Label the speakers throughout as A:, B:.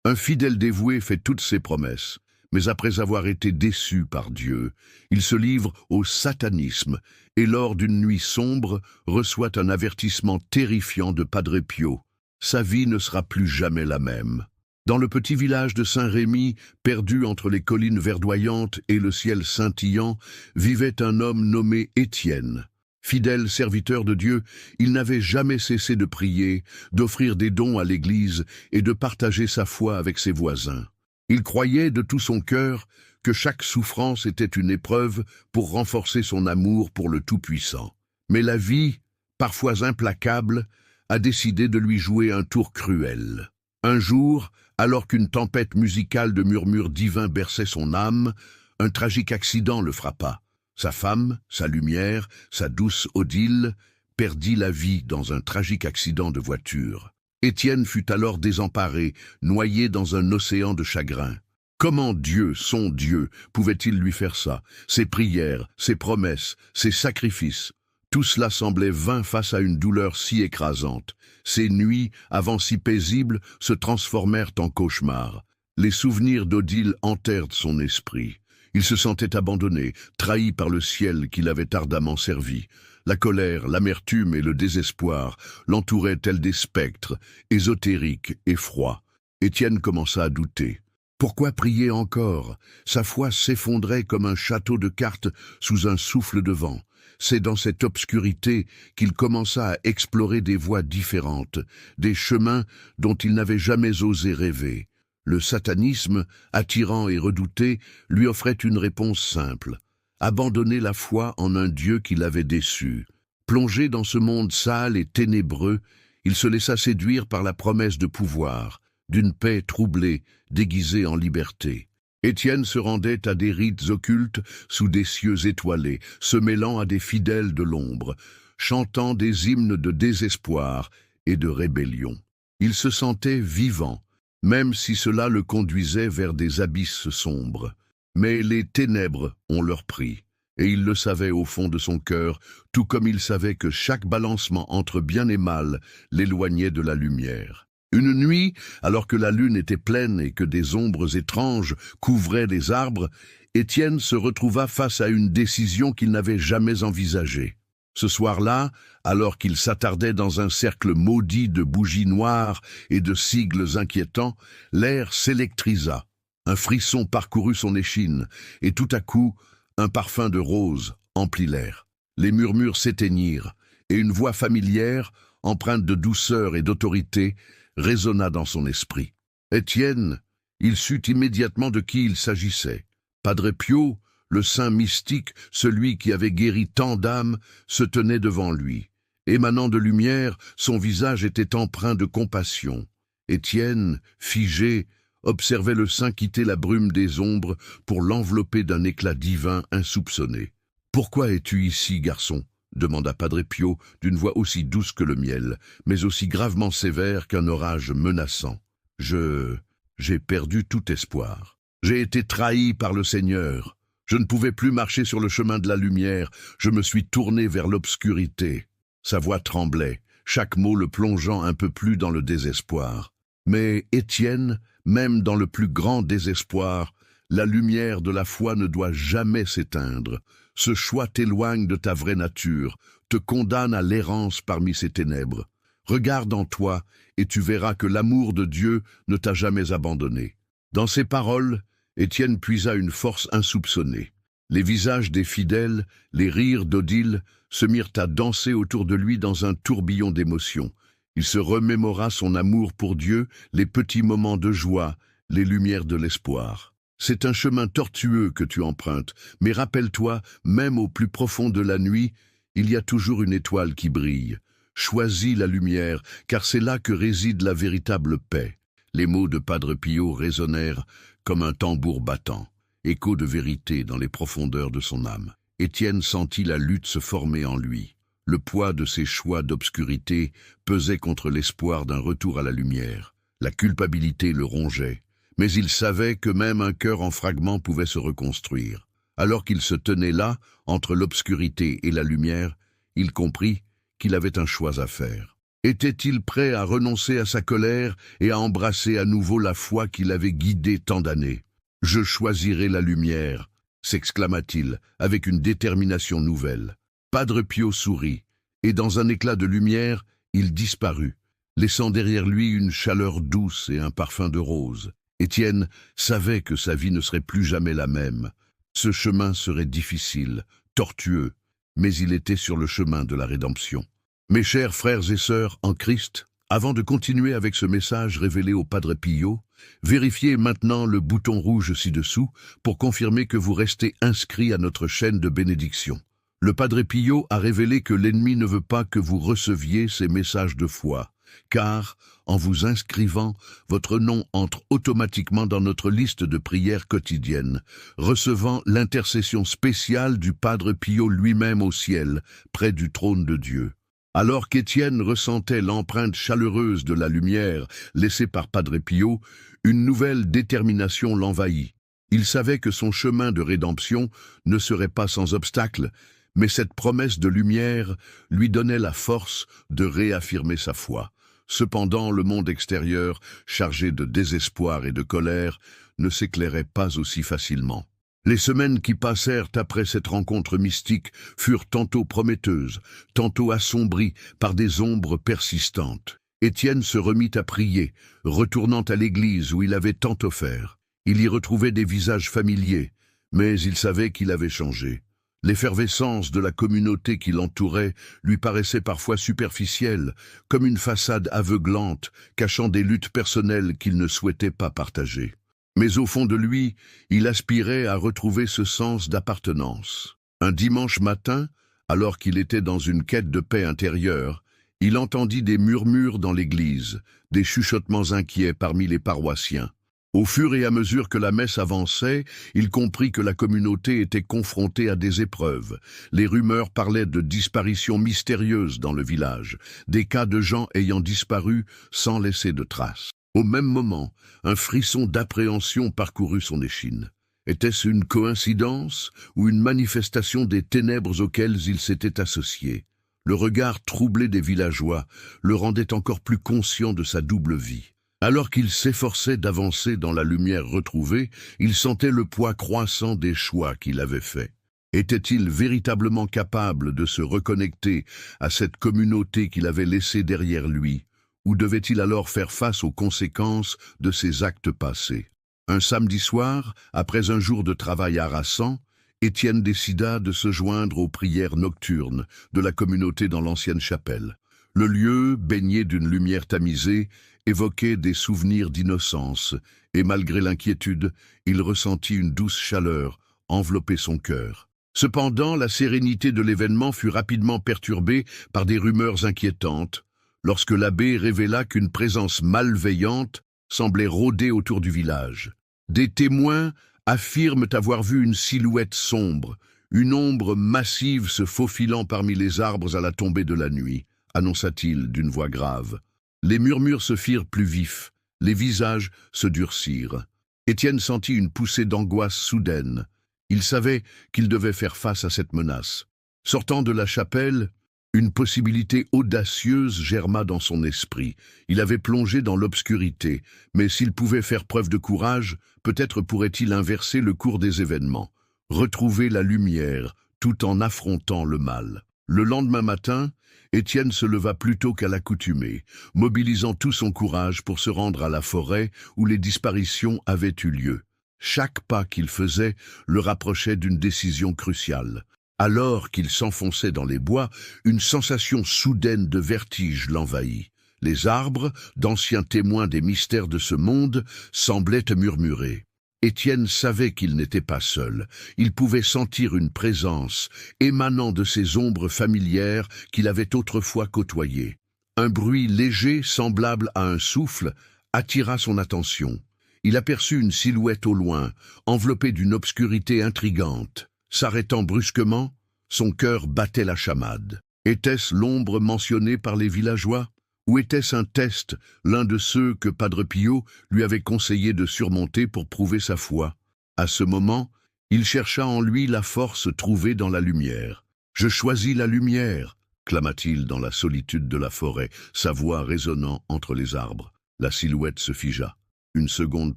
A: Un fidèle dévoué fait toutes ses promesses, mais après avoir été déçu par Dieu, il se livre au satanisme et lors d'une nuit sombre reçoit un avertissement terrifiant de Padre Pio. Sa vie ne sera plus jamais la même. Dans le petit village de Saint-Rémy, perdu entre les collines verdoyantes et le ciel scintillant, vivait un homme nommé Étienne. Fidèle serviteur de Dieu, il n'avait jamais cessé de prier, d'offrir des dons à l'Église et de partager sa foi avec ses voisins. Il croyait de tout son cœur que chaque souffrance était une épreuve pour renforcer son amour pour le Tout-Puissant. Mais la vie, parfois implacable, a décidé de lui jouer un tour cruel. Un jour, alors qu'une tempête musicale de murmures divins berçait son âme, un tragique accident le frappa. Sa femme, sa lumière, sa douce Odile, perdit la vie dans un tragique accident de voiture. Étienne fut alors désemparé, noyé dans un océan de chagrin. Comment Dieu, son Dieu, pouvait-il lui faire ça? Ses prières, ses promesses, ses sacrifices, tout cela semblait vain face à une douleur si écrasante. Ses nuits, avant si paisibles, se transformèrent en cauchemars. Les souvenirs d'Odile hantèrent son esprit. Il se sentait abandonné, trahi par le ciel qui l'avait ardemment servi. La colère, l'amertume et le désespoir l'entouraient tels des spectres, ésotériques et froids. Étienne commença à douter. Pourquoi prier encore? Sa foi s'effondrait comme un château de cartes sous un souffle de vent. C'est dans cette obscurité qu'il commença à explorer des voies différentes, des chemins dont il n'avait jamais osé rêver. Le satanisme, attirant et redouté, lui offrait une réponse simple. Abandonner la foi en un Dieu qui l'avait déçu. Plongé dans ce monde sale et ténébreux, il se laissa séduire par la promesse de pouvoir, d'une paix troublée, déguisée en liberté. Étienne se rendait à des rites occultes sous des cieux étoilés, se mêlant à des fidèles de l'ombre, chantant des hymnes de désespoir et de rébellion. Il se sentait vivant, même si cela le conduisait vers des abysses sombres. Mais les ténèbres ont leur prix, et il le savait au fond de son cœur, tout comme il savait que chaque balancement entre bien et mal l'éloignait de la lumière. Une nuit, alors que la lune était pleine et que des ombres étranges couvraient les arbres, Étienne se retrouva face à une décision qu'il n'avait jamais envisagée. Ce soir-là, alors qu'il s'attardait dans un cercle maudit de bougies noires et de sigles inquiétants, l'air s'électrisa. Un frisson parcourut son échine, et tout à coup, un parfum de rose emplit l'air. Les murmures s'éteignirent, et une voix familière, empreinte de douceur et d'autorité, résonna dans son esprit. Étienne, il sut immédiatement de qui il s'agissait. Padre Pio, le saint mystique, celui qui avait guéri tant d'âmes, se tenait devant lui. Émanant de lumière, son visage était empreint de compassion. Étienne, figé, observait le saint quitter la brume des ombres pour l'envelopper d'un éclat divin insoupçonné. « Pourquoi es-tu ici, garçon ?» demanda Padre Pio d'une voix aussi douce que le miel, mais aussi gravement sévère qu'un orage menaçant. « J'ai perdu tout espoir. J'ai été trahi par le Seigneur. Je ne pouvais plus marcher sur le chemin de la lumière, je me suis tourné vers l'obscurité. » Sa voix tremblait, chaque mot le plongeant un peu plus dans le désespoir. Mais Étienne, même dans le plus grand désespoir, la lumière de la foi ne doit jamais s'éteindre. Ce choix t'éloigne de ta vraie nature, te condamne à l'errance parmi ces ténèbres. Regarde en toi et tu verras que l'amour de Dieu ne t'a jamais abandonné. Dans ces paroles, Étienne puisa une force insoupçonnée. Les visages des fidèles, les rires d'Odile se mirent à danser autour de lui dans un tourbillon d'émotions. Il se remémora son amour pour Dieu, les petits moments de joie, les lumières de l'espoir. C'est un chemin tortueux que tu empruntes, mais rappelle-toi, même au plus profond de la nuit, il y a toujours une étoile qui brille. Choisis la lumière, car c'est là que réside la véritable paix. Les mots de Padre Pio résonnèrent comme un tambour battant, écho de vérité dans les profondeurs de son âme. Étienne sentit la lutte se former en lui. Le poids de ses choix d'obscurité pesait contre l'espoir d'un retour à la lumière. La culpabilité le rongeait, mais il savait que même un cœur en fragments pouvait se reconstruire. Alors qu'il se tenait là, entre l'obscurité et la lumière, il comprit qu'il avait un choix à faire. Était-il prêt à renoncer à sa colère et à embrasser à nouveau la foi qui l'avait guidé tant d'années? « Je choisirai la lumière », s'exclama-t-il, avec une détermination nouvelle. Padre Pio sourit, et dans un éclat de lumière, il disparut, laissant derrière lui une chaleur douce et un parfum de rose. Étienne savait que sa vie ne serait plus jamais la même. Ce chemin serait difficile, tortueux, mais il était sur le chemin de la rédemption. Mes chers frères et sœurs en Christ, avant de continuer avec ce message révélé au Padre Pio, vérifiez maintenant le bouton rouge ci-dessous pour confirmer que vous restez inscrit à notre chaîne de bénédiction. Le Padre Pio a révélé que l'ennemi ne veut pas que vous receviez ces messages de foi, car, en vous inscrivant, votre nom entre automatiquement dans notre liste de prières quotidiennes, recevant l'intercession spéciale du Padre Pio lui-même au ciel, près du trône de Dieu. Alors qu'Étienne ressentait l'empreinte chaleureuse de la lumière laissée par Padre Pio, une nouvelle détermination l'envahit. Il savait que son chemin de rédemption ne serait pas sans obstacle, mais cette promesse de lumière lui donnait la force de réaffirmer sa foi. Cependant, le monde extérieur, chargé de désespoir et de colère, ne s'éclairait pas aussi facilement. Les semaines qui passèrent après cette rencontre mystique furent tantôt prometteuses, tantôt assombries par des ombres persistantes. Étienne se remit à prier, retournant à l'église où il avait tant offert. Il y retrouvait des visages familiers, mais il savait qu'il avait changé. L'effervescence de la communauté qui l'entourait lui paraissait parfois superficielle, comme une façade aveuglante, cachant des luttes personnelles qu'il ne souhaitait pas partager. Mais au fond de lui, il aspirait à retrouver ce sens d'appartenance. Un dimanche matin, alors qu'il était dans une quête de paix intérieure, il entendit des murmures dans l'église, des chuchotements inquiets parmi les paroissiens. Au fur et à mesure que la messe avançait, il comprit que la communauté était confrontée à des épreuves. Les rumeurs parlaient de disparitions mystérieuses dans le village, des cas de gens ayant disparu sans laisser de traces. Au même moment, un frisson d'appréhension parcourut son échine. Était-ce une coïncidence ou une manifestation des ténèbres auxquelles il s'était associé? Le regard troublé des villageois le rendait encore plus conscient de sa double vie. Alors qu'il s'efforçait d'avancer dans la lumière retrouvée, il sentait le poids croissant des choix qu'il avait faits. Était-il véritablement capable de se reconnecter à cette communauté qu'il avait laissée derrière lui? Ou devait-il alors faire face aux conséquences de ses actes passés? Un samedi soir, après un jour de travail harassant, Étienne décida de se joindre aux prières nocturnes de la communauté dans l'ancienne chapelle. Le lieu, baigné d'une lumière tamisée, évoquait des souvenirs d'innocence, et malgré l'inquiétude, il ressentit une douce chaleur envelopper son cœur. Cependant, la sérénité de l'événement fut rapidement perturbée par des rumeurs inquiétantes, lorsque l'abbé révéla qu'une présence malveillante semblait rôder autour du village. Des témoins affirment avoir vu une silhouette sombre, une ombre massive se faufilant parmi les arbres à la tombée de la nuit, annonça-t-il d'une voix grave. Les murmures se firent plus vifs, les visages se durcirent. Étienne sentit une poussée d'angoisse soudaine. Il savait qu'il devait faire face à cette menace. Sortant de la chapelle, une possibilité audacieuse germa dans son esprit. Il avait plongé dans l'obscurité, mais s'il pouvait faire preuve de courage, peut-être pourrait-il inverser le cours des événements, retrouver la lumière tout en affrontant le mal. Le lendemain matin, Étienne se leva plus tôt qu'à l'accoutumée, mobilisant tout son courage pour se rendre à la forêt où les disparitions avaient eu lieu. Chaque pas qu'il faisait le rapprochait d'une décision cruciale. Alors qu'il s'enfonçait dans les bois, une sensation soudaine de vertige l'envahit. Les arbres, d'anciens témoins des mystères de ce monde, semblaient murmurer. Étienne savait qu'il n'était pas seul. Il pouvait sentir une présence émanant de ces ombres familières qu'il avait autrefois côtoyées. Un bruit léger, semblable à un souffle, attira son attention. Il aperçut une silhouette au loin, enveloppée d'une obscurité intrigante. S'arrêtant brusquement, son cœur battait la chamade. Était-ce l'ombre mentionnée par les villageois? Ou était-ce un test, l'un de ceux que Padre Pio lui avait conseillé de surmonter pour prouver sa foi? À ce moment, il chercha en lui la force trouvée dans la lumière. « Je choisis la lumière », clama-t-il dans la solitude de la forêt, sa voix résonnant entre les arbres. La silhouette se figea. Une seconde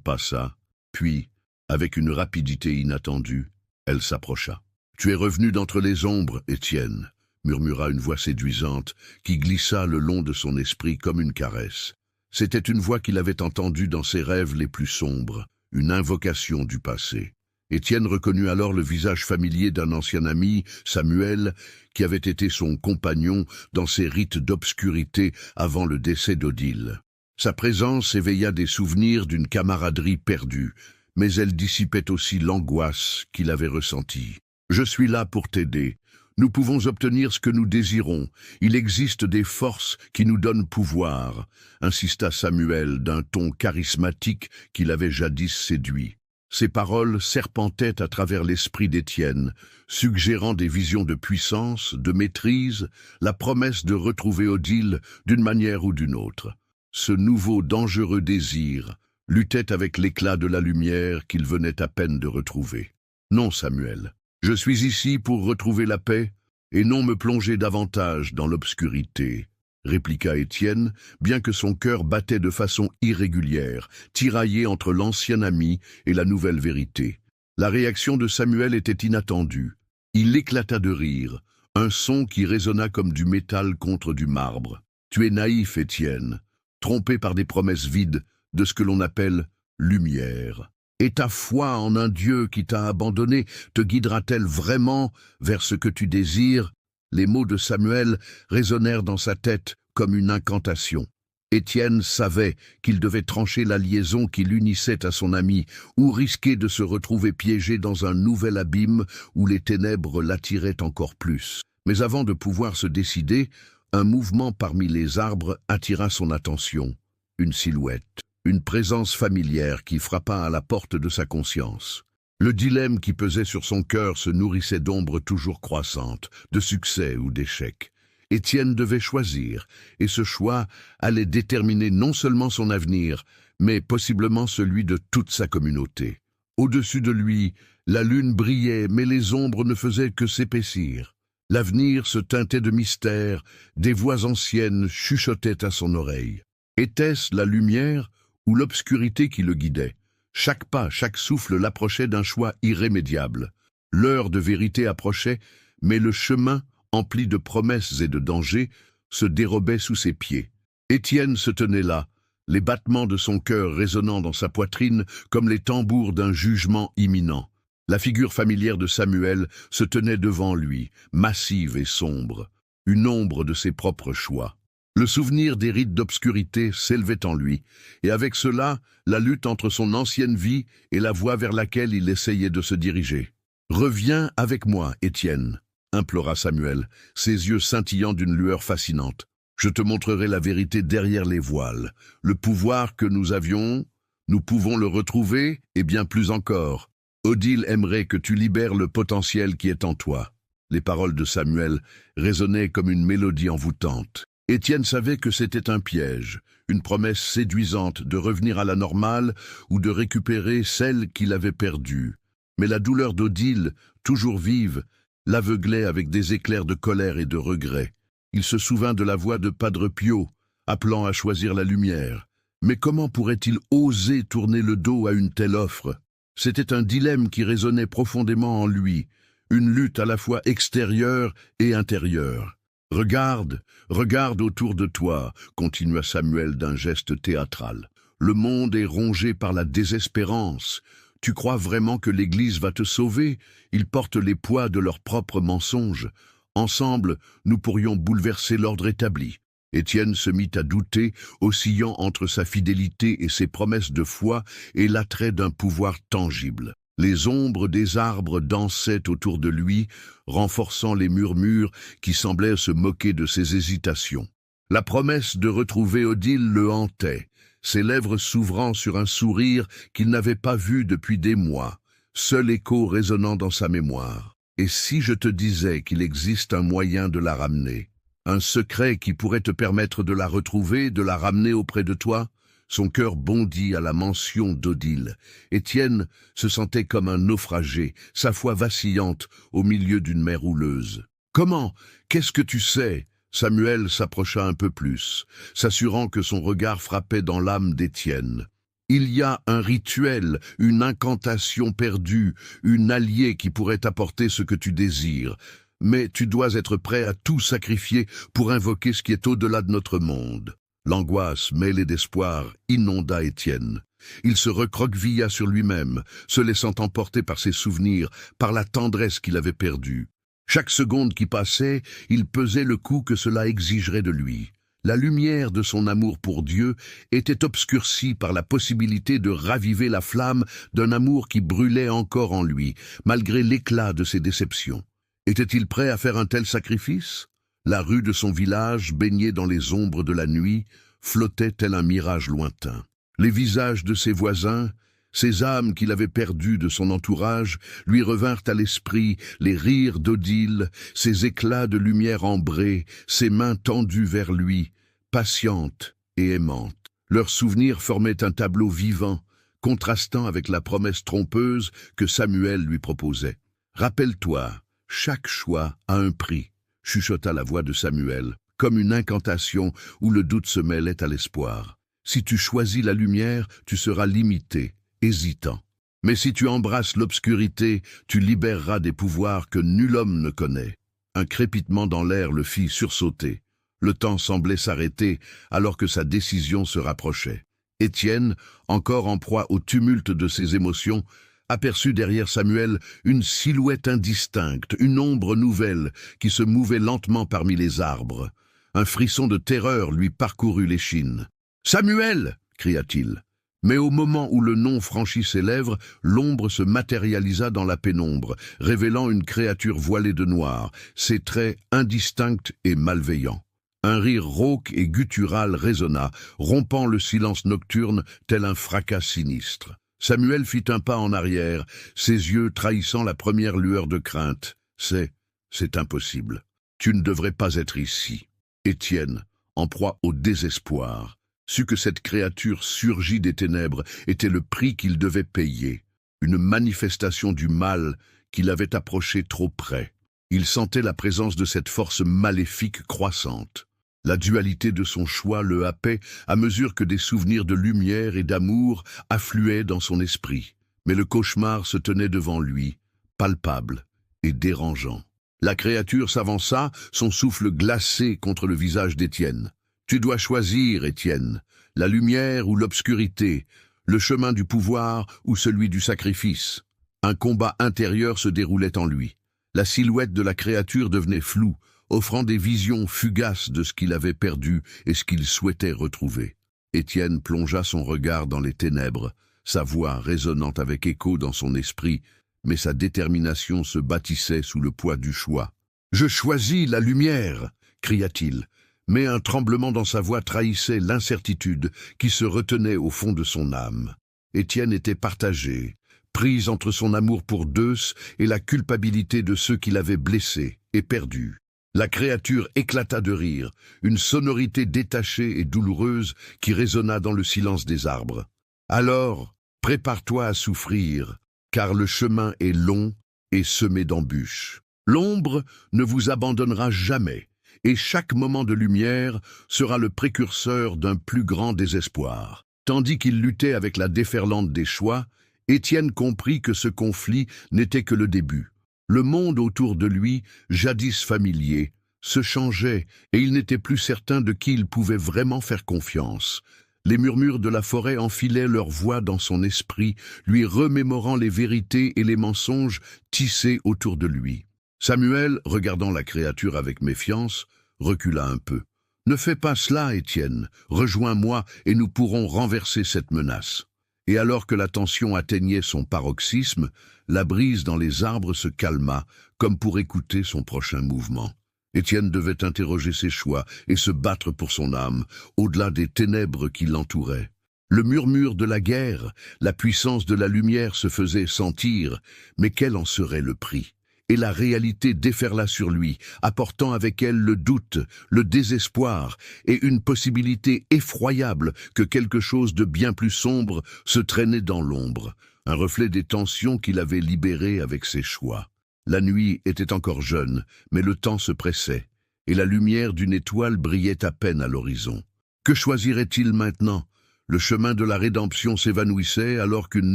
A: passa, puis, avec une rapidité inattendue, elle s'approcha. « Tu es revenu d'entre les ombres, Étienne », murmura une voix séduisante qui glissa le long de son esprit comme une caresse. C'était une voix qu'il avait entendue dans ses rêves les plus sombres, une invocation du passé. Étienne reconnut alors le visage familier d'un ancien ami, Samuel, qui avait été son compagnon dans ses rites d'obscurité avant le décès d'Odile. Sa présence éveilla des souvenirs d'une camaraderie perdue, mais elle dissipait aussi l'angoisse qu'il avait ressentie. « Je suis là pour t'aider. Nous pouvons obtenir ce que nous désirons. Il existe des forces qui nous donnent pouvoir », insista Samuel d'un ton charismatique qui l'avait jadis séduit. Ces paroles serpentaient à travers l'esprit d'Étienne, suggérant des visions de puissance, de maîtrise, la promesse de retrouver Odile d'une manière ou d'une autre. Ce nouveau dangereux désir luttait avec l'éclat de la lumière qu'il venait à peine de retrouver. « Non, Samuel, je suis ici pour retrouver la paix et non me plonger davantage dans l'obscurité. » répliqua Étienne, bien que son cœur battait de façon irrégulière, tiraillé entre l'ancien ami et la nouvelle vérité. La réaction de Samuel était inattendue. Il éclata de rire, un son qui résonna comme du métal contre du marbre. « Tu es naïf, Étienne, trompé par des promesses vides de ce que l'on appelle lumière. Et ta foi en un Dieu qui t'a abandonné te guidera-t-elle vraiment vers ce que tu désires ?» Les mots de Samuel résonnèrent dans sa tête comme une incantation. Étienne savait qu'il devait trancher la liaison qui l'unissait à son ami, ou risquer de se retrouver piégé dans un nouvel abîme où les ténèbres l'attiraient encore plus. Mais avant de pouvoir se décider, un mouvement parmi les arbres attira son attention. Une silhouette, une présence familière qui frappa à la porte de sa conscience. Le dilemme qui pesait sur son cœur se nourrissait d'ombres toujours croissantes, de succès ou d'échecs. Étienne devait choisir, et ce choix allait déterminer non seulement son avenir, mais possiblement celui de toute sa communauté. Au-dessus de lui, la lune brillait, mais les ombres ne faisaient que s'épaissir. L'avenir se teintait de mystère, des voix anciennes chuchotaient à son oreille. Était-ce la lumière ou l'obscurité qui le guidait? Chaque pas, chaque souffle l'approchait d'un choix irrémédiable. L'heure de vérité approchait, mais le chemin, empli de promesses et de dangers, se dérobait sous ses pieds. Étienne se tenait là, les battements de son cœur résonnant dans sa poitrine comme les tambours d'un jugement imminent. La figure familière de Samuel se tenait devant lui, massive et sombre, une ombre de ses propres choix. Le souvenir des rites d'obscurité s'élevait en lui, et avec cela, la lutte entre son ancienne vie et la voie vers laquelle il essayait de se diriger. « Reviens avec moi, Étienne », implora Samuel, ses yeux scintillant d'une lueur fascinante. « Je te montrerai la vérité derrière les voiles. Le pouvoir que nous avions, nous pouvons le retrouver, et bien plus encore. Odile aimerait que tu libères le potentiel qui est en toi. » Les paroles de Samuel résonnaient comme une mélodie envoûtante. Étienne savait que c'était un piège, une promesse séduisante de revenir à la normale ou de récupérer celle qu'il avait perdue. Mais la douleur d'Odile, toujours vive, l'aveuglait avec des éclairs de colère et de regret. Il se souvint de la voix de Padre Pio, appelant à choisir la lumière. Mais comment pourrait-il oser tourner le dos à une telle offre? C'était un dilemme qui résonnait profondément en lui, une lutte à la fois extérieure et intérieure. « Regarde, regarde autour de toi », continua Samuel d'un geste théâtral. « Le monde est rongé par la désespérance. Tu crois vraiment que l'Église va te sauver? Ils portent les poids de leurs propres mensonges. Ensemble, nous pourrions bouleverser l'ordre établi. » Étienne se mit à douter, oscillant entre sa fidélité et ses promesses de foi et l'attrait d'un pouvoir tangible. Les ombres des arbres dansaient autour de lui, renforçant les murmures qui semblaient se moquer de ses hésitations. La promesse de retrouver Odile le hantait, ses lèvres s'ouvrant sur un sourire qu'il n'avait pas vu depuis des mois, seul écho résonnant dans sa mémoire. « Et si je te disais qu'il existe un moyen de la ramener, un secret qui pourrait te permettre de la retrouver, de la ramener auprès de toi ?» Son cœur bondit à la mention d'Odile. Étienne se sentait comme un naufragé, sa foi vacillante au milieu d'une mer houleuse. « Comment? Qu'est-ce que tu sais ?» Samuel s'approcha un peu plus, s'assurant que son regard frappait dans l'âme d'Étienne. Il y a un rituel, une incantation perdue, une alliée qui pourrait t'apporter ce que tu désires. Mais tu dois être prêt à tout sacrifier pour invoquer ce qui est au-delà de notre monde. L'angoisse mêlée d'espoir inonda Étienne. Il se recroquevilla sur lui-même, se laissant emporter par ses souvenirs, par la tendresse qu'il avait perdue. Chaque seconde qui passait, il pesait le coût que cela exigerait de lui. La lumière de son amour pour Dieu était obscurcie par la possibilité de raviver la flamme d'un amour qui brûlait encore en lui, malgré l'éclat de ses déceptions. Était-il prêt à faire un tel sacrifice? La rue de son village, baignée dans les ombres de la nuit, flottait tel un mirage lointain. Les visages de ses voisins, ces âmes qu'il avait perdues de son entourage, lui revinrent à l'esprit, les rires d'Odile, ces éclats de lumière ambrée, ses mains tendues vers lui, patientes et aimantes. Leurs souvenirs formaient un tableau vivant, contrastant avec la promesse trompeuse que Samuel lui proposait. « Rappelle-toi, chaque choix a un prix », chuchota la voix de Samuel, comme une incantation où le doute se mêlait à l'espoir. « Si tu choisis la lumière, tu seras limité, hésitant. Mais si tu embrasses l'obscurité, tu libéreras des pouvoirs que nul homme ne connaît. » Un crépitement dans l'air le fit sursauter. Le temps semblait s'arrêter alors que sa décision se rapprochait. Étienne, encore en proie au tumulte de ses émotions, aperçut derrière Samuel une silhouette indistincte, une ombre nouvelle qui se mouvait lentement parmi les arbres. Un frisson de terreur lui parcourut l'échine. « Samuel !» cria-t-il. Mais au moment où le nom franchit ses lèvres, l'ombre se matérialisa dans la pénombre, révélant une créature voilée de noir, ses traits indistincts et malveillants. Un rire rauque et guttural résonna, rompant le silence nocturne tel un fracas sinistre. Samuel fit un pas en arrière, ses yeux trahissant la première lueur de crainte. « C'est impossible. Tu ne devrais pas être ici. » Étienne, en proie au désespoir, sut que cette créature surgie des ténèbres était le prix qu'il devait payer, une manifestation du mal qu'il avait approché trop près. Il sentait la présence de cette force maléfique croissante. La dualité de son choix le happait à mesure que des souvenirs de lumière et d'amour affluaient dans son esprit. Mais le cauchemar se tenait devant lui, palpable et dérangeant. La créature s'avança, son souffle glacé contre le visage d'Étienne. « Tu dois choisir, Étienne, la lumière ou l'obscurité, le chemin du pouvoir ou celui du sacrifice. » Un combat intérieur se déroulait en lui. La silhouette de la créature devenait floue, offrant des visions fugaces de ce qu'il avait perdu et ce qu'il souhaitait retrouver. Étienne plongea son regard dans les ténèbres, sa voix résonnant avec écho dans son esprit, mais sa détermination se bâtissait sous le poids du choix. « Je choisis la lumière !» cria-t-il. Mais un tremblement dans sa voix trahissait l'incertitude qui se retenait au fond de son âme. Étienne était partagé, pris entre son amour pour Deus et la culpabilité de ceux qui l'avaient blessé et perdu. La créature éclata de rire, une sonorité détachée et douloureuse qui résonna dans le silence des arbres. « Alors, prépare-toi à souffrir, car le chemin est long et semé d'embûches. L'ombre ne vous abandonnera jamais. Et chaque moment de lumière sera le précurseur d'un plus grand désespoir. » Tandis qu'il luttait avec la déferlante des choix, Étienne comprit que ce conflit n'était que le début. Le monde autour de lui, jadis familier, se changeait et il n'était plus certain de qui il pouvait vraiment faire confiance. Les murmures de la forêt enfilaient leur voix dans son esprit, lui remémorant les vérités et les mensonges tissés autour de lui. Samuel, regardant la créature avec méfiance, recula un peu. « Ne fais pas cela, Étienne. Rejoins-moi et nous pourrons renverser cette menace. » Et alors que la tension atteignait son paroxysme, la brise dans les arbres se calma, comme pour écouter son prochain mouvement. Étienne devait interroger ses choix et se battre pour son âme, au-delà des ténèbres qui l'entouraient. Le murmure de la guerre, la puissance de la lumière se faisait sentir, mais quel en serait le prix ? Et la réalité déferla sur lui, apportant avec elle le doute, le désespoir et une possibilité effroyable que quelque chose de bien plus sombre se traînait dans l'ombre, un reflet des tensions qu'il avait libérées avec ses choix. La nuit était encore jeune, mais le temps se pressait. et la lumière d'une étoile brillait à peine à l'horizon. Que choisirait-il maintenant? Le chemin de la rédemption s'évanouissait alors qu'une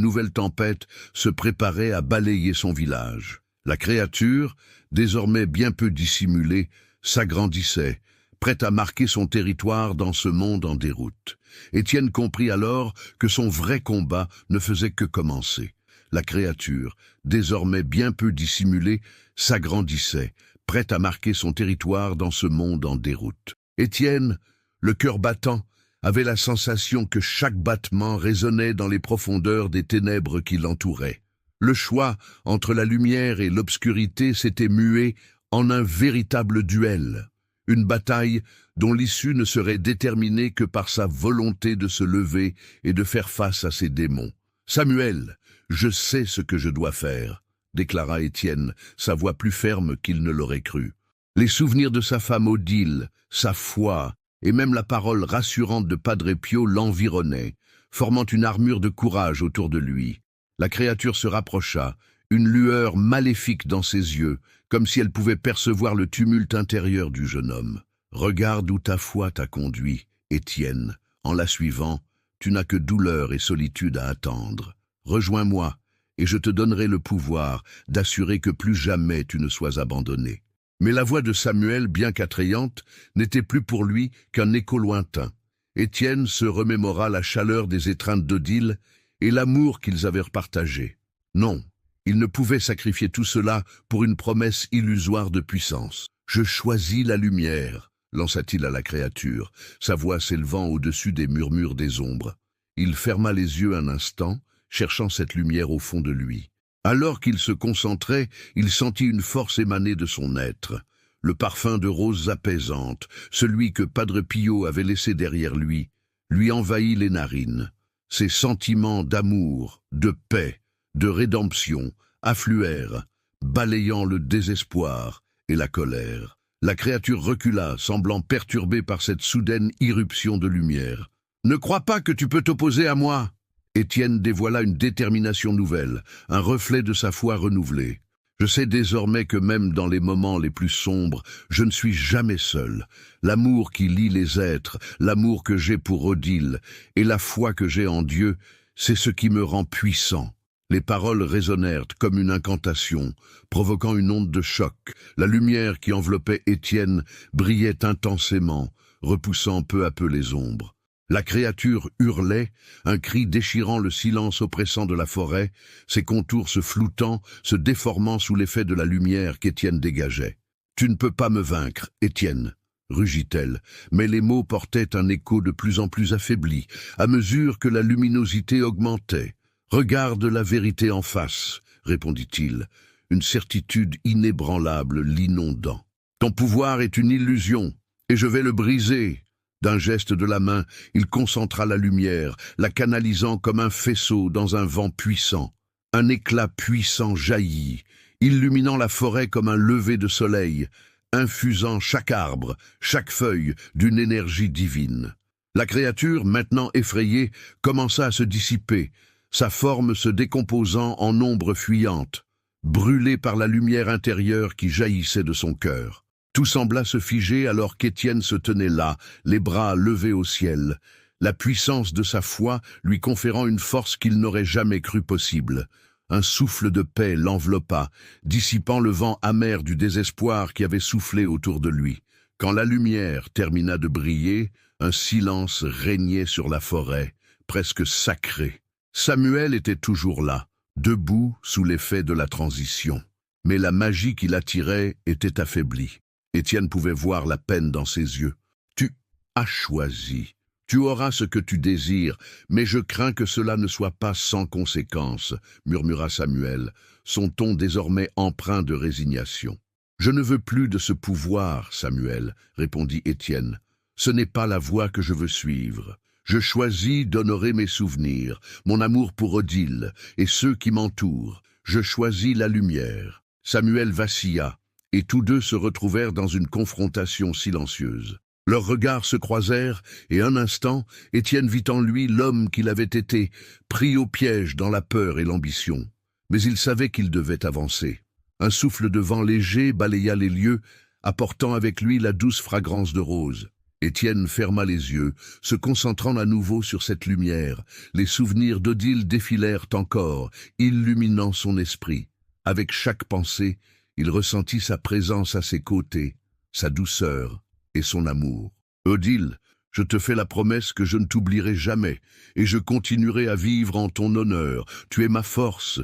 A: nouvelle tempête se préparait à balayer son village. La créature, désormais bien peu dissimulée, s'agrandissait, prête à marquer son territoire dans ce monde en déroute. Étienne comprit alors que son vrai combat ne faisait que commencer. La créature, désormais bien peu dissimulée, s'agrandissait, prête à marquer son territoire dans ce monde en déroute. Étienne, le cœur battant, avait la sensation que chaque battement résonnait dans les profondeurs des ténèbres qui l'entouraient. Le choix entre la lumière et l'obscurité s'était mué en un véritable duel. Une bataille dont l'issue ne serait déterminée que par sa volonté de se lever et de faire face à ses démons. « Samuel, je sais ce que je dois faire », déclara Étienne, sa voix plus ferme qu'il ne l'aurait cru. Les souvenirs de sa femme Odile, sa foi et même la parole rassurante de Padre Pio l'environnaient, formant une armure de courage autour de lui. La créature se rapprocha, une lueur maléfique dans ses yeux, comme si elle pouvait percevoir le tumulte intérieur du jeune homme. « Regarde où ta foi t'a conduit, Étienne. En la suivant, tu n'as que douleur et solitude à attendre. Rejoins-moi, et je te donnerai le pouvoir d'assurer que plus jamais tu ne sois abandonné. » Mais la voix de Samuel, bien qu'attrayante, n'était plus pour lui qu'un écho lointain. Étienne se remémora la chaleur des étreintes d'Odile et l'amour qu'ils avaient partagé. Non, il ne pouvait sacrifier tout cela pour une promesse illusoire de puissance. « Je choisis la lumière », lança-t-il à la créature, sa voix s'élevant au-dessus des murmures des ombres. Il ferma les yeux un instant, cherchant cette lumière au fond de lui. Alors qu'il se concentrait, il sentit une force émaner de son être. Le parfum de roses apaisantes, celui que Padre Pio avait laissé derrière lui envahit les narines. Ses sentiments d'amour, de paix, de rédemption affluèrent, balayant le désespoir et la colère. La créature recula, semblant perturbée par cette soudaine irruption de lumière. « Ne crois pas que tu peux t'opposer à moi !» Étienne dévoila une détermination nouvelle, un reflet de sa foi renouvelée. « Je sais désormais que même dans les moments les plus sombres, je ne suis jamais seul. L'amour qui lie les êtres, l'amour que j'ai pour Odile et la foi que j'ai en Dieu, c'est ce qui me rend puissant. » Les paroles résonnèrent comme une incantation, provoquant une onde de choc. La lumière qui enveloppait Étienne brillait intensément, repoussant peu à peu les ombres. La créature hurlait, un cri déchirant le silence oppressant de la forêt, ses contours se floutant, se déformant sous l'effet de la lumière qu'Étienne dégageait. « Tu ne peux pas me vaincre, Étienne !» rugit-elle, mais les mots portaient un écho de plus en plus affaibli, à mesure que la luminosité augmentait. « Regarde la vérité en face, » répondit-il, une certitude inébranlable l'inondant. « Ton pouvoir est une illusion, et je vais le briser. » D'un geste de la main, il concentra la lumière, la canalisant comme un faisceau dans un vent puissant. Un éclat puissant jaillit, illuminant la forêt comme un lever de soleil, infusant chaque arbre, chaque feuille d'une énergie divine. La créature, maintenant effrayée, commença à se dissiper, sa forme se décomposant en ombre fuyante, brûlée par la lumière intérieure qui jaillissait de son cœur. Tout sembla se figer alors qu'Étienne se tenait là, les bras levés au ciel, la puissance de sa foi lui conférant une force qu'il n'aurait jamais cru possible. Un souffle de paix l'enveloppa, dissipant le vent amer du désespoir qui avait soufflé autour de lui. Quand la lumière termina de briller, un silence régnait sur la forêt, presque sacré. Samuel était toujours là, debout sous l'effet de la transition. Mais la magie qui l'attirait était affaiblie. Étienne pouvait voir la peine dans ses yeux. « Tu as choisi. Tu auras ce que tu désires, mais je crains que cela ne soit pas sans conséquence, » murmura Samuel, son ton désormais empreint de résignation. « Je ne veux plus de ce pouvoir, Samuel, » répondit Étienne. « Ce n'est pas la voie que je veux suivre. Je choisis d'honorer mes souvenirs, mon amour pour Odile et ceux qui m'entourent. Je choisis la lumière. » Samuel vacilla, et tous deux se retrouvèrent dans une confrontation silencieuse. Leurs regards se croisèrent, et un instant, Étienne vit en lui l'homme qu'il avait été, pris au piège dans la peur et l'ambition. Mais il savait qu'il devait avancer. Un souffle de vent léger balaya les lieux, apportant avec lui la douce fragrance de rose. Étienne ferma les yeux, se concentrant à nouveau sur cette lumière. Les souvenirs d'Odile défilèrent encore, illuminant son esprit. Avec chaque pensée, il ressentit sa présence à ses côtés, sa douceur et son amour. « Odile, je te fais la promesse que je ne t'oublierai jamais, et je continuerai à vivre en ton honneur. Tu es ma force, »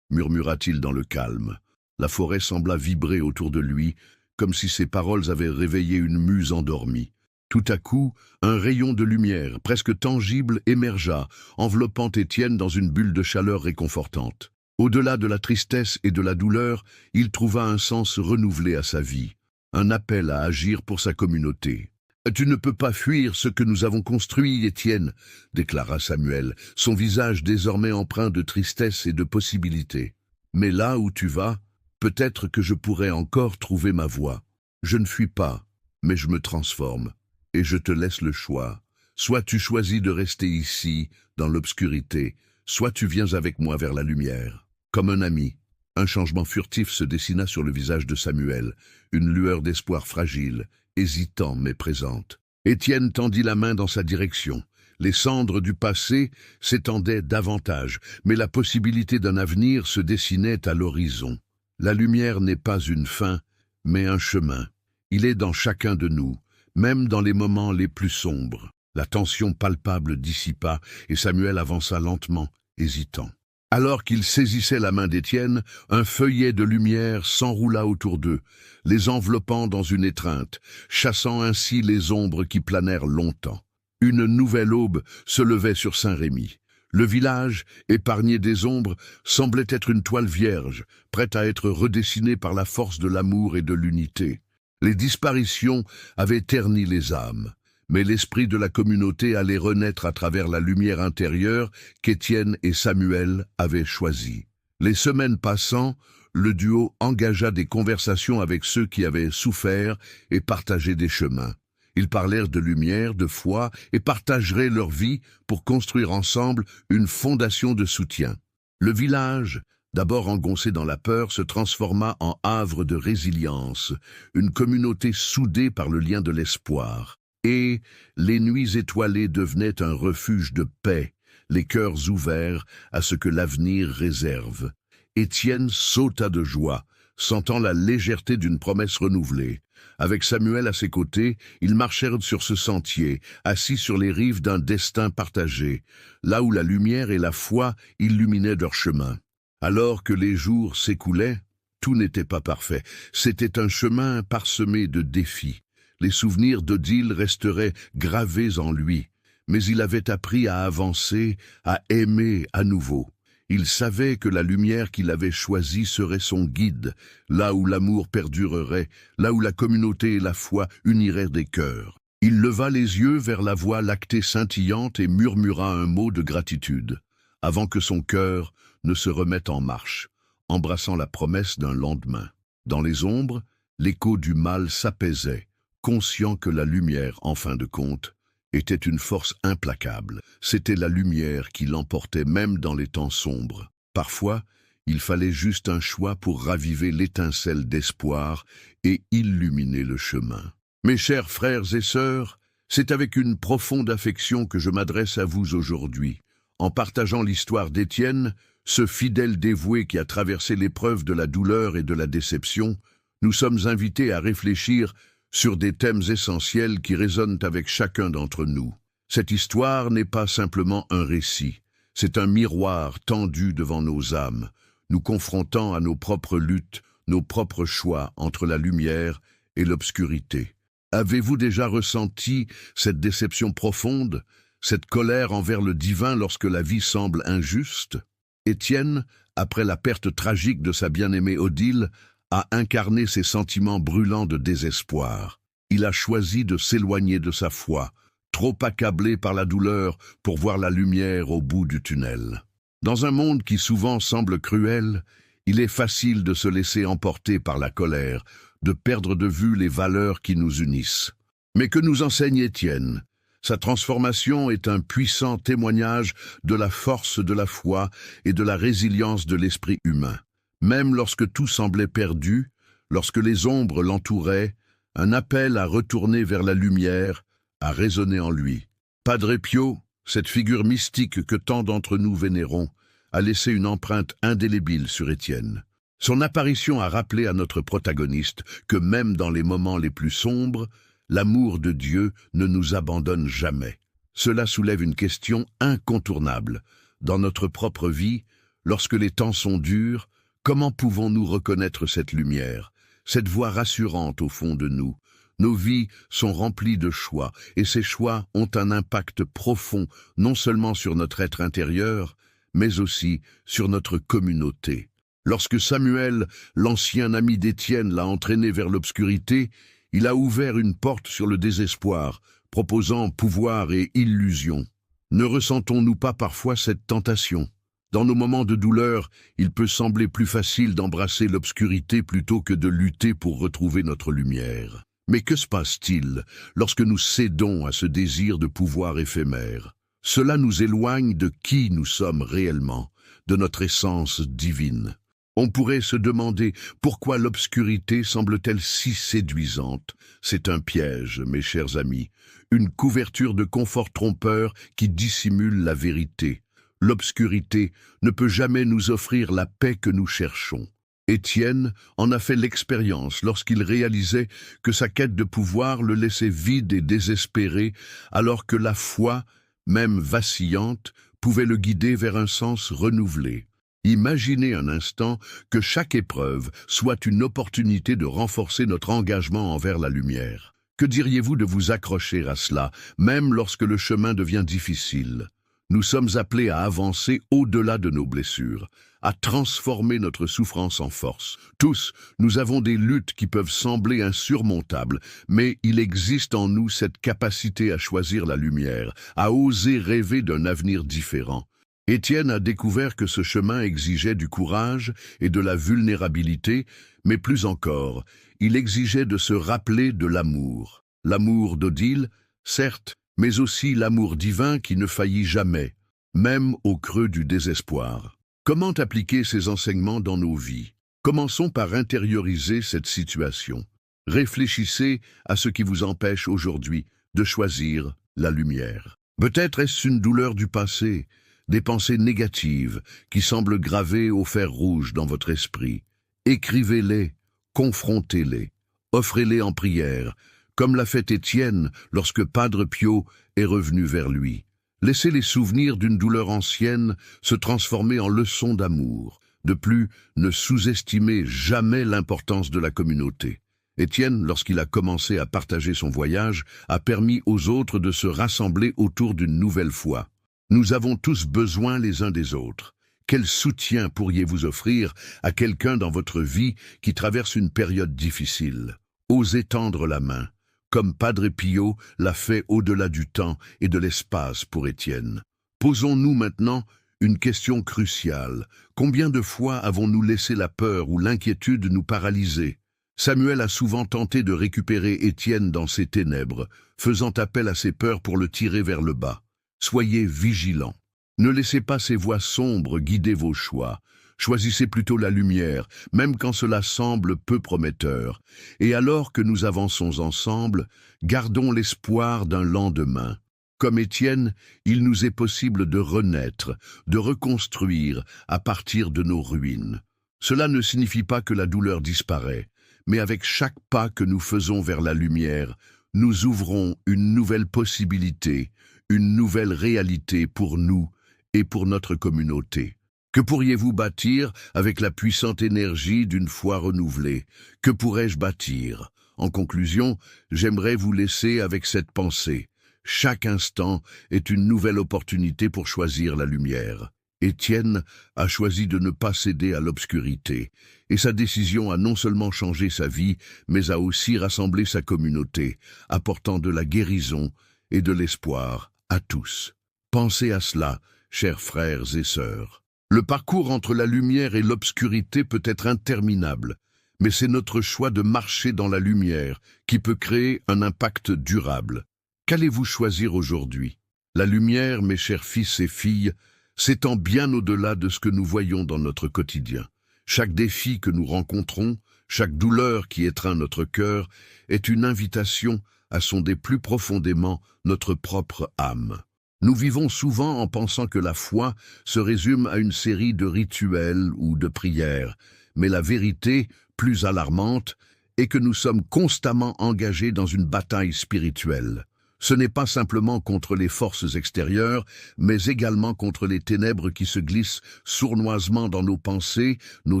A: murmura-t-il dans le calme. La forêt sembla vibrer autour de lui, comme si ses paroles avaient réveillé une muse endormie. Tout à coup, un rayon de lumière, presque tangible, émergea, enveloppant Étienne dans une bulle de chaleur réconfortante. Au-delà de la tristesse et de la douleur, il trouva un sens renouvelé à sa vie, un appel à agir pour sa communauté. « Tu ne peux pas fuir ce que nous avons construit, Étienne, » déclara Samuel, son visage désormais empreint de tristesse et de possibilités. « Mais là où tu vas, peut-être que je pourrai encore trouver ma voie. Je ne fuis pas, mais je me transforme. Et je te laisse le choix. Soit tu choisis de rester ici, dans l'obscurité, soit tu viens avec moi vers la lumière. » Comme un ami, un changement furtif se dessina sur le visage de Samuel, une lueur d'espoir fragile, hésitant mais présente. Étienne tendit la main dans sa direction. Les cendres du passé s'étendaient davantage, mais la possibilité d'un avenir se dessinait à l'horizon. La lumière n'est pas une fin, mais un chemin. Il est dans chacun de nous, même dans les moments les plus sombres. La tension palpable dissipa et Samuel avança lentement, hésitant. Alors qu'il saisissait la main d'Étienne, un feuillet de lumière s'enroula autour d'eux, les enveloppant dans une étreinte, chassant ainsi les ombres qui planèrent longtemps. Une nouvelle aube se levait sur Saint-Rémy. Le village, épargné des ombres, semblait être une toile vierge, prête à être redessinée par la force de l'amour et de l'unité. Les disparitions avaient terni les âmes, mais l'esprit de la communauté allait renaître à travers la lumière intérieure qu'Étienne et Samuel avaient choisie. Les semaines passant, le duo engagea des conversations avec ceux qui avaient souffert et partagé des chemins. Ils parlèrent de lumière, de foi et partageraient leur vie pour construire ensemble une fondation de soutien. Le village, d'abord engoncé dans la peur, se transforma en havre de résilience, une communauté soudée par le lien de l'espoir. Et les nuits étoilées devenaient un refuge de paix, les cœurs ouverts à ce que l'avenir réserve. Étienne sauta de joie, sentant la légèreté d'une promesse renouvelée. Avec Samuel à ses côtés, ils marchèrent sur ce sentier, assis sur les rives d'un destin partagé, là où la lumière et la foi illuminaient leur chemin. Alors que les jours s'écoulaient, tout n'était pas parfait. C'était un chemin parsemé de défis. Les souvenirs d'Odile resteraient gravés en lui, mais il avait appris à avancer, à aimer à nouveau. Il savait que la lumière qu'il avait choisie serait son guide, là où l'amour perdurerait, là où la communauté et la foi uniraient des cœurs. Il leva les yeux vers la voie lactée scintillante et murmura un mot de gratitude, avant que son cœur ne se remette en marche, embrassant la promesse d'un lendemain. Dans les ombres, l'écho du mal s'apaisait, conscient que la lumière, en fin de compte, était une force implacable. C'était la lumière qui l'emportait même dans les temps sombres. Parfois, il fallait juste un choix pour raviver l'étincelle d'espoir et illuminer le chemin. Mes chers frères et sœurs, c'est avec une profonde affection que je m'adresse à vous aujourd'hui. En partageant l'histoire d'Étienne, ce fidèle dévoué qui a traversé l'épreuve de la douleur et de la déception, nous sommes invités à réfléchir sur des thèmes essentiels qui résonnent avec chacun d'entre nous. Cette histoire n'est pas simplement un récit, c'est un miroir tendu devant nos âmes, nous confrontant à nos propres luttes, nos propres choix entre la lumière et l'obscurité. Avez-vous déjà ressenti cette déception profonde, cette colère envers le divin lorsque la vie semble injuste? Étienne, après la perte tragique de sa bien-aimée Odile, a incarné ces sentiments brûlants de désespoir. Il a choisi de s'éloigner de sa foi, trop accablé par la douleur pour voir la lumière au bout du tunnel. Dans un monde qui souvent semble cruel, il est facile de se laisser emporter par la colère, de perdre de vue les valeurs qui nous unissent. Mais que nous enseigne Étienne? Sa transformation est un puissant témoignage de la force de la foi et de la résilience de l'esprit humain. Même lorsque tout semblait perdu, lorsque les ombres l'entouraient, un appel à retourner vers la lumière, a résonné en lui. Padre Pio, cette figure mystique que tant d'entre nous vénérons, a laissé une empreinte indélébile sur Étienne. Son apparition a rappelé à notre protagoniste que même dans les moments les plus sombres, l'amour de Dieu ne nous abandonne jamais. Cela soulève une question incontournable. Dans notre propre vie, lorsque les temps sont durs, comment pouvons-nous reconnaître cette lumière, cette voix rassurante au fond de nous? Nos vies sont remplies de choix, et ces choix ont un impact profond, non seulement sur notre être intérieur, mais aussi sur notre communauté. Lorsque Samuel, l'ancien ami d'Étienne, l'a entraîné vers l'obscurité, il a ouvert une porte sur le désespoir, proposant pouvoir et illusion. Ne ressentons-nous pas parfois cette tentation? Dans nos moments de douleur, il peut sembler plus facile d'embrasser l'obscurité plutôt que de lutter pour retrouver notre lumière. Mais que se passe-t-il lorsque nous cédons à ce désir de pouvoir éphémère? Cela nous éloigne de qui nous sommes réellement, de notre essence divine. On pourrait se demander pourquoi l'obscurité semble-t-elle si séduisante. C'est un piège, mes chers amis, une couverture de confort trompeur qui dissimule la vérité. L'obscurité ne peut jamais nous offrir la paix que nous cherchons. Étienne en a fait l'expérience lorsqu'il réalisait que sa quête de pouvoir le laissait vide et désespéré, alors que la foi, même vacillante, pouvait le guider vers un sens renouvelé. Imaginez un instant que chaque épreuve soit une opportunité de renforcer notre engagement envers la lumière. Que diriez-vous de vous accrocher à cela, même lorsque le chemin devient difficile? Nous sommes appelés à avancer au-delà de nos blessures, à transformer notre souffrance en force. Tous, nous avons des luttes qui peuvent sembler insurmontables, mais il existe en nous cette capacité à choisir la lumière, à oser rêver d'un avenir différent. Étienne a découvert que ce chemin exigeait du courage et de la vulnérabilité, mais plus encore, il exigeait de se rappeler de l'amour. L'amour d'Odile, certes, mais aussi l'amour divin qui ne faillit jamais, même au creux du désespoir. Comment appliquer ces enseignements dans nos vies? Commençons par intérioriser cette situation. Réfléchissez à ce qui vous empêche aujourd'hui de choisir la lumière. Peut-être est-ce une douleur du passé, des pensées négatives qui semblent gravées au fer rouge dans votre esprit. Écrivez-les, confrontez-les, offrez-les en prière, comme l'a fait Étienne lorsque Padre Pio est revenu vers lui. Laissez les souvenirs d'une douleur ancienne se transformer en leçons d'amour. De plus, ne sous-estimez jamais l'importance de la communauté. Étienne, lorsqu'il a commencé à partager son voyage, a permis aux autres de se rassembler autour d'une nouvelle foi. Nous avons tous besoin les uns des autres. Quel soutien pourriez-vous offrir à quelqu'un dans votre vie qui traverse une période difficile? Osez tendre la main, comme Padre Pio l'a fait au-delà du temps et de l'espace pour Étienne. Posons-nous maintenant une question cruciale. Combien de fois avons-nous laissé la peur ou l'inquiétude nous paralyser? Samuel a souvent tenté de récupérer Étienne dans ses ténèbres, faisant appel à ses peurs pour le tirer vers le bas. Soyez vigilants. Ne laissez pas ces voix sombres guider vos choix. Choisissez plutôt la lumière, même quand cela semble peu prometteur. Et alors que nous avançons ensemble, gardons l'espoir d'un lendemain. Comme Étienne, il nous est possible de renaître, de reconstruire à partir de nos ruines. Cela ne signifie pas que la douleur disparaît, mais avec chaque pas que nous faisons vers la lumière, nous ouvrons une nouvelle possibilité, une nouvelle réalité pour nous et pour notre communauté. Que pourriez-vous bâtir avec la puissante énergie d'une foi renouvelée? Que pourrais-je bâtir? En conclusion, j'aimerais vous laisser avec cette pensée. Chaque instant est une nouvelle opportunité pour choisir la lumière. Étienne a choisi de ne pas céder à l'obscurité, et sa décision a non seulement changé sa vie, mais a aussi rassemblé sa communauté, apportant de la guérison et de l'espoir à tous. Pensez à cela, chers frères et sœurs. Le parcours entre la lumière et l'obscurité peut être interminable, mais c'est notre choix de marcher dans la lumière qui peut créer un impact durable. Qu'allez-vous choisir aujourd'hui? La lumière, mes chers fils et filles, s'étend bien au-delà de ce que nous voyons dans notre quotidien. Chaque défi que nous rencontrons, Chaque douleur qui étreint notre cœur est une invitation à sonder plus profondément notre propre âme. Nous vivons souvent en pensant que la foi se résume à une série de rituels ou de prières, mais la vérité, plus alarmante, est que nous sommes constamment engagés dans une bataille spirituelle. Ce n'est pas simplement contre les forces extérieures, mais également contre les ténèbres qui se glissent sournoisement dans nos pensées, nos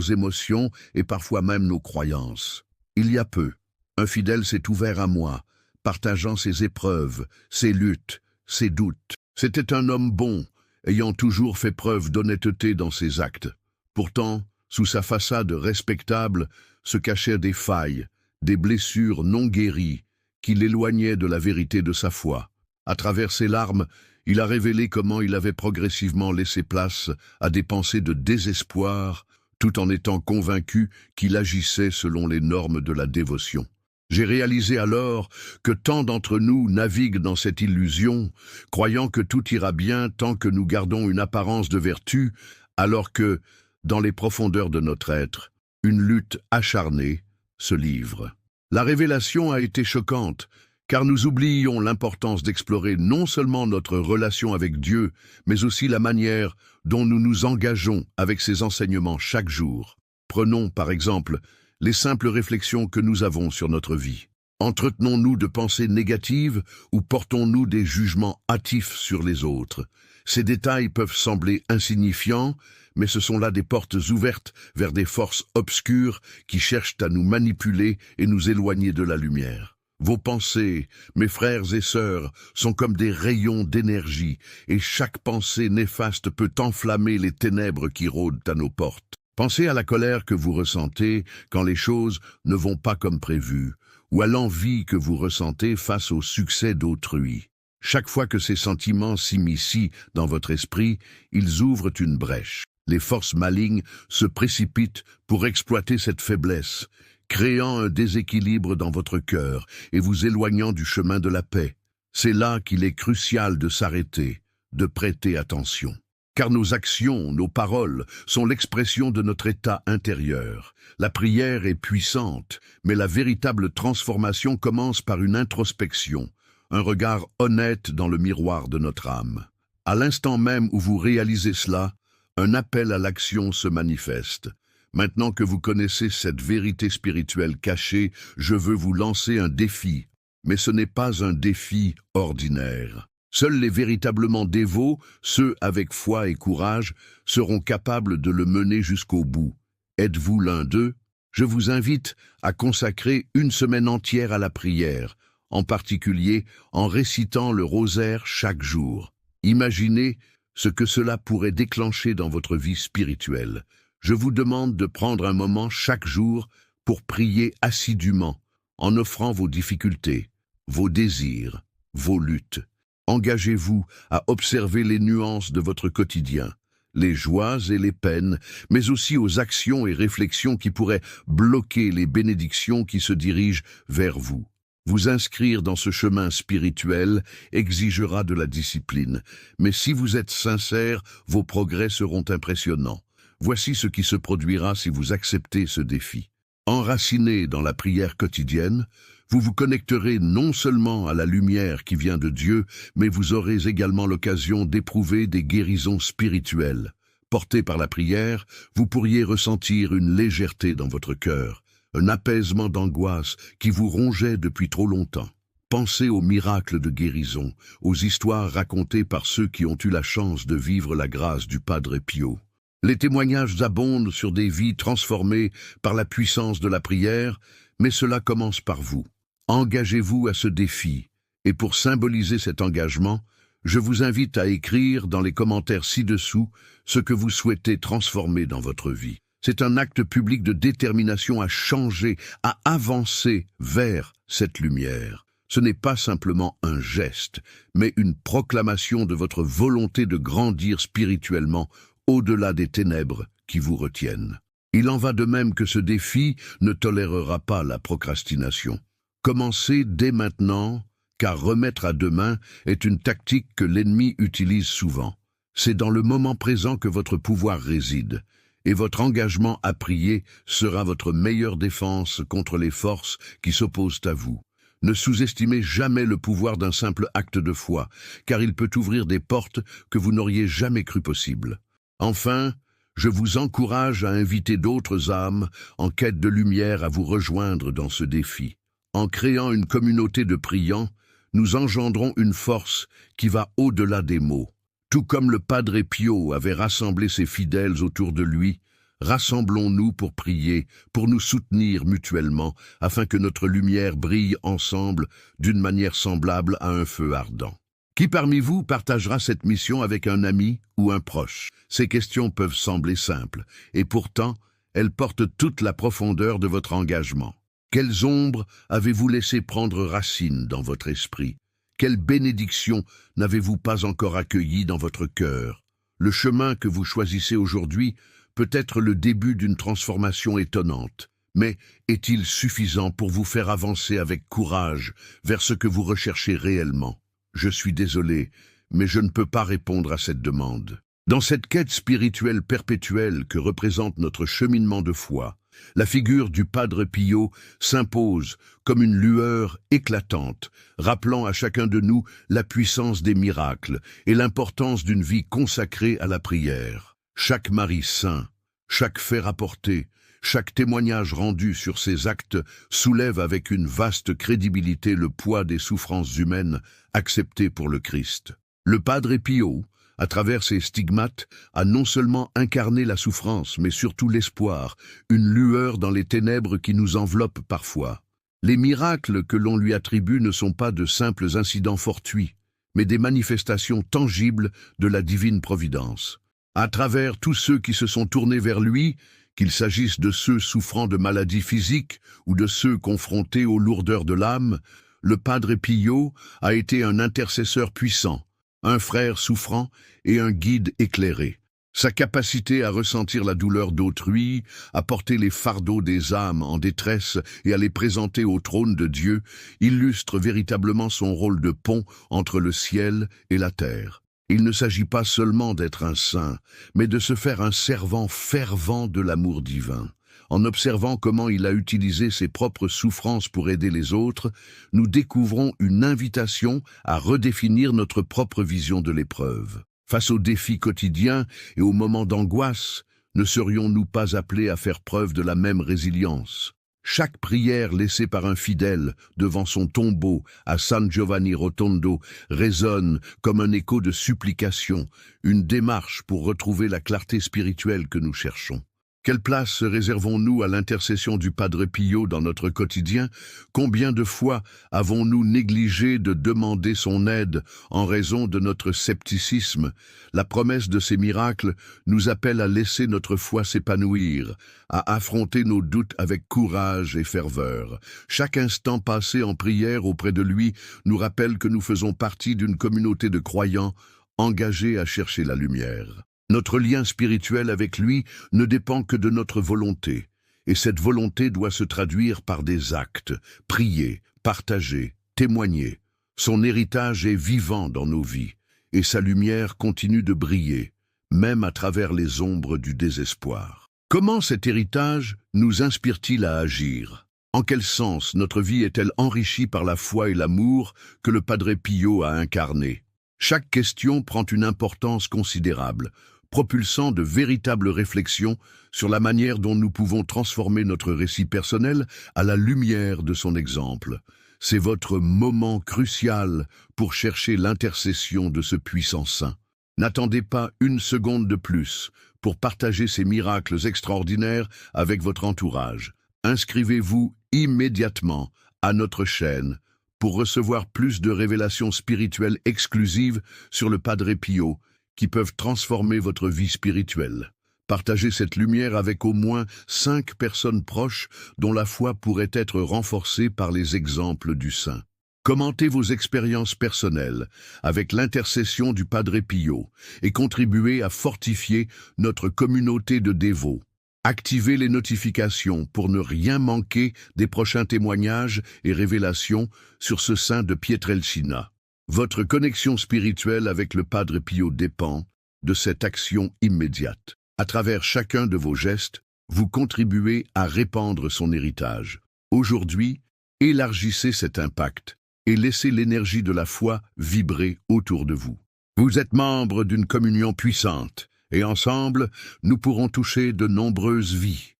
A: émotions et parfois même nos croyances. Il y a peu, un fidèle s'est ouvert à moi, partageant ses épreuves, ses luttes, ses doutes. C'était un homme bon, ayant toujours fait preuve d'honnêteté dans ses actes. Pourtant, sous sa façade respectable, se cachaient des failles, des blessures non guéries, qui l'éloignaient de la vérité de sa foi. À travers ses larmes, il a révélé comment il avait progressivement laissé place à des pensées de désespoir, tout en étant convaincu qu'il agissait selon les normes de la dévotion. J'ai réalisé alors que tant d'entre nous naviguent dans cette illusion, croyant que tout ira bien tant que nous gardons une apparence de vertu, alors que, dans les profondeurs de notre être, une lutte acharnée se livre. La révélation a été choquante, car nous oublions l'importance d'explorer non seulement notre relation avec Dieu, mais aussi la manière dont nous nous engageons avec ses enseignements chaque jour. Prenons, par exemple, les simples réflexions que nous avons sur notre vie. Entretenons-nous de pensées négatives ou portons-nous des jugements hâtifs sur les autres? Ces détails peuvent sembler insignifiants, mais ce sont là des portes ouvertes vers des forces obscures qui cherchent à nous manipuler et nous éloigner de la lumière. Vos pensées, mes frères et sœurs, sont comme des rayons d'énergie, et chaque pensée néfaste peut enflammer les ténèbres qui rôdent à nos portes. Pensez à la colère que vous ressentez quand les choses ne vont pas comme prévu, ou à l'envie que vous ressentez face au succès d'autrui. Chaque fois que ces sentiments s'immiscent dans votre esprit, ils ouvrent une brèche. Les forces malignes se précipitent pour exploiter cette faiblesse, créant un déséquilibre dans votre cœur et vous éloignant du chemin de la paix. C'est là qu'il est crucial de s'arrêter, de prêter attention. Car nos actions, nos paroles, sont l'expression de notre état intérieur. La prière est puissante, mais la véritable transformation commence par une introspection, un regard honnête dans le miroir de notre âme. À l'instant même où vous réalisez cela, un appel à l'action se manifeste. Maintenant que vous connaissez cette vérité spirituelle cachée, je veux vous lancer un défi. Mais ce n'est pas un défi ordinaire. Seuls les véritablement dévots, ceux avec foi et courage, seront capables de le mener jusqu'au bout. Êtes-vous l'un d'eux? Je vous invite à consacrer une semaine entière à la prière, en particulier en récitant le rosaire chaque jour. Imaginez ce que cela pourrait déclencher dans votre vie spirituelle. Je vous demande de prendre un moment chaque jour pour prier assidûment, en offrant vos difficultés, vos désirs, vos luttes. Engagez-vous à observer les nuances de votre quotidien, les joies et les peines, mais aussi aux actions et réflexions qui pourraient bloquer les bénédictions qui se dirigent vers vous. Vous inscrire dans ce chemin spirituel exigera de la discipline, mais si vous êtes sincère, vos progrès seront impressionnants. Voici ce qui se produira si vous acceptez ce défi. Enraciné dans la prière quotidienne, vous vous connecterez non seulement à la lumière qui vient de Dieu, mais vous aurez également l'occasion d'éprouver des guérisons spirituelles. Porté par la prière, vous pourriez ressentir une légèreté dans votre cœur, un apaisement d'angoisse qui vous rongeait depuis trop longtemps. Pensez aux miracles de guérison, aux histoires racontées par ceux qui ont eu la chance de vivre la grâce du Padre Pio. Les témoignages abondent sur des vies transformées par la puissance de la prière, mais cela commence par vous. Engagez-vous à ce défi, et pour symboliser cet engagement, je vous invite à écrire dans les commentaires ci-dessous ce que vous souhaitez transformer dans votre vie. C'est un acte public de détermination à changer, à avancer vers cette lumière. Ce n'est pas simplement un geste, mais une proclamation de votre volonté de grandir spirituellement au-delà des ténèbres qui vous retiennent. Il en va de même que ce défi ne tolérera pas la procrastination. Commencez dès maintenant, car remettre à demain est une tactique que l'ennemi utilise souvent. C'est dans le moment présent que votre pouvoir réside. et votre engagement à prier sera votre meilleure défense contre les forces qui s'opposent à vous. Ne sous-estimez jamais le pouvoir d'un simple acte de foi, car il peut ouvrir des portes que vous n'auriez jamais cru possibles. Enfin, je vous encourage à inviter d'autres âmes en quête de lumière à vous rejoindre dans ce défi. En créant une communauté de priants, nous engendrons une force qui va au-delà des mots. Tout comme le Padre Pio avait rassemblé ses fidèles autour de lui, rassemblons-nous pour prier, pour nous soutenir mutuellement, afin que notre lumière brille ensemble d'une manière semblable à un feu ardent. Qui parmi vous partagera cette mission avec un ami ou un proche? Ces questions peuvent sembler simples, et pourtant, elles portent toute la profondeur de votre engagement. Quelles ombres avez-vous laissé prendre racine dans votre esprit? Quelle bénédiction n'avez-vous pas encore accueillie dans votre cœur? Le chemin que vous choisissez aujourd'hui peut être le début d'une transformation étonnante, mais est-il suffisant pour vous faire avancer avec courage vers ce que vous recherchez réellement? Je suis désolé, mais je ne peux pas répondre à cette demande. Dans cette quête spirituelle perpétuelle que représente notre cheminement de foi, la figure du Padre Pio s'impose comme une lueur éclatante, rappelant à chacun de nous la puissance des miracles et l'importance d'une vie consacrée à la prière. Chaque Marie saint, chaque fait rapporté, chaque témoignage rendu sur ces actes soulève avec une vaste crédibilité le poids des souffrances humaines acceptées pour le Christ. Le Padre Pio, à travers ses stigmates, a non seulement incarné la souffrance, mais surtout l'espoir, une lueur dans les ténèbres qui nous enveloppent parfois. Les miracles que l'on lui attribue ne sont pas de simples incidents fortuits, mais des manifestations tangibles de la divine providence. À travers tous ceux qui se sont tournés vers lui, qu'il s'agisse de ceux souffrant de maladies physiques ou de ceux confrontés aux lourdeurs de l'âme, le Padre Pio a été un intercesseur puissant, un frère souffrant et un guide éclairé. Sa capacité à ressentir la douleur d'autrui, à porter les fardeaux des âmes en détresse et à les présenter au trône de Dieu illustre véritablement son rôle de pont entre le ciel et la terre. Il ne s'agit pas seulement d'être un saint, mais de se faire un servant fervent de l'amour divin. En observant comment il a utilisé ses propres souffrances pour aider les autres, nous découvrons une invitation à redéfinir notre propre vision de l'épreuve. Face aux défis quotidiens et aux moments d'angoisse, ne serions-nous pas appelés à faire preuve de la même résilience? Chaque prière laissée par un fidèle devant son tombeau à San Giovanni Rotondo résonne comme un écho de supplication, une démarche pour retrouver la clarté spirituelle que nous cherchons. Quelle place réservons-nous à l'intercession du Padre Pio dans notre quotidien? Combien de fois avons-nous négligé de demander son aide en raison de notre scepticisme? La promesse de ces miracles nous appelle à laisser notre foi s'épanouir, à affronter nos doutes avec courage et ferveur. Chaque instant passé en prière auprès de lui nous rappelle que nous faisons partie d'une communauté de croyants engagés à chercher la lumière. Notre lien spirituel avec lui ne dépend que de notre volonté, et cette volonté doit se traduire par des actes, prier, partager, témoigner. Son héritage est vivant dans nos vies, et sa lumière continue de briller, même à travers les ombres du désespoir. Comment cet héritage nous inspire-t-il à agir? En quel sens notre vie est-elle enrichie par la foi et l'amour que le Padre Pio a incarné? Chaque question prend une importance considérable, propulsant de véritables réflexions sur la manière dont nous pouvons transformer notre récit personnel à la lumière de son exemple. C'est votre moment crucial pour chercher l'intercession de ce puissant saint. N'attendez pas une seconde de plus pour partager ces miracles extraordinaires avec votre entourage. Inscrivez-vous immédiatement à notre chaîne pour recevoir plus de révélations spirituelles exclusives sur le Padre Pio, qui peuvent transformer votre vie spirituelle. Partagez cette lumière avec au moins 5 personnes proches dont la foi pourrait être renforcée par les exemples du saint. Commentez vos expériences personnelles avec l'intercession du Padre Pio et contribuez à fortifier notre communauté de dévots. Activez les notifications pour ne rien manquer des prochains témoignages et révélations sur ce saint de Pietrelcina. Votre connexion spirituelle avec le Padre Pio dépend de cette action immédiate. À travers chacun de vos gestes, vous contribuez à répandre son héritage. Aujourd'hui, élargissez cet impact et laissez l'énergie de la foi vibrer autour de vous. Vous êtes membre d'une communion puissante et ensemble, nous pourrons toucher de nombreuses vies.